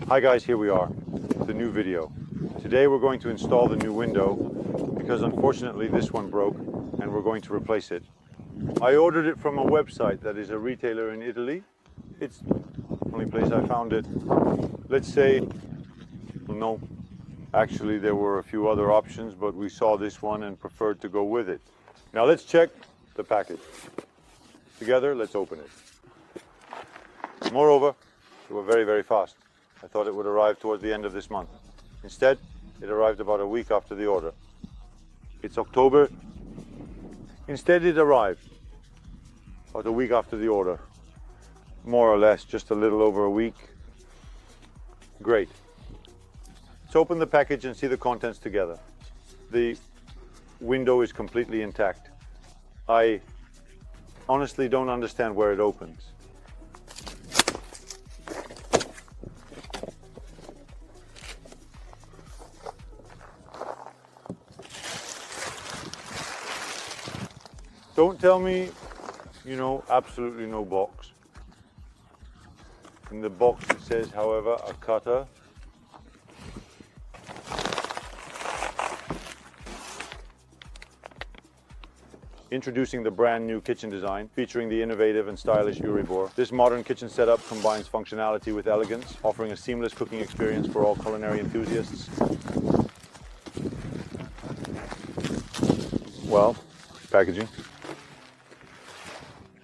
Hi guys, here we are, the new video. Today we're going to install the new window because unfortunately this one broke and we're going to replace it. I ordered it from a website that is a retailer in Italy. It's the only place I found it. Let's say, no, actually there were a few other options, but we saw this one and preferred to go with it. Now let's check the package. Together, let's open it. Moreover, they were very, very fast. I thought it would arrive towards the end of this month. Instead, it arrived about a week after the order. It's October. Instead, it arrived about a week after the order. More or less, just a little over a week. Great. Let's open the package and see the contents together. The window is completely intact. I honestly don't understand where it opens. Don't tell me, absolutely no box. In the box it says, however, a cutter. Introducing the brand new kitchen design, featuring the innovative and stylish Uribor. This modern kitchen setup combines functionality with elegance, offering a seamless cooking experience for all culinary enthusiasts. Well, packaging.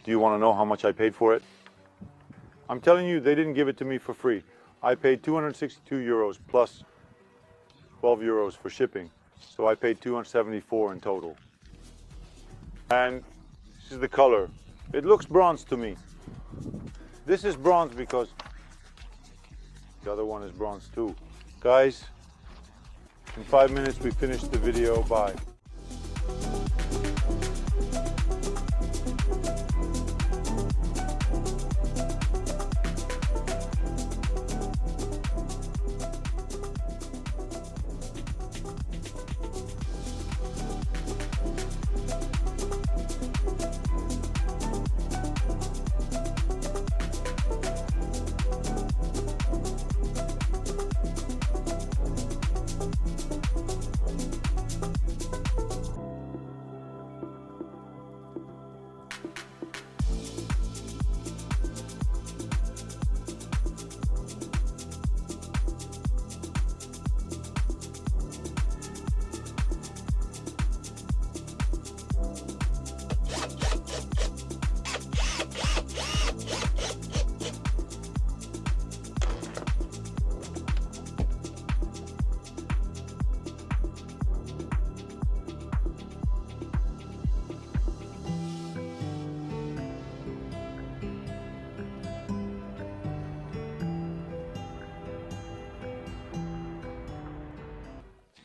Do you want to know how much I paid for it? I'm telling you, they didn't give it to me for free. I paid 262 euros plus 12 euros for shipping. So I paid 274 in total. And this is the color. It looks bronze to me. This is bronze because the other one is bronze too. Guys, in 5 minutes we finish the video. Bye.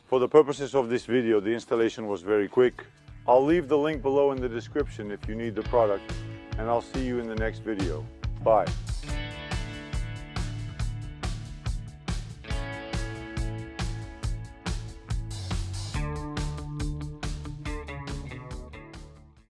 For the purposes of this video, the installation was very quick. I'll leave the link below in the description if you need the product, and I'll see you in the next video. Bye.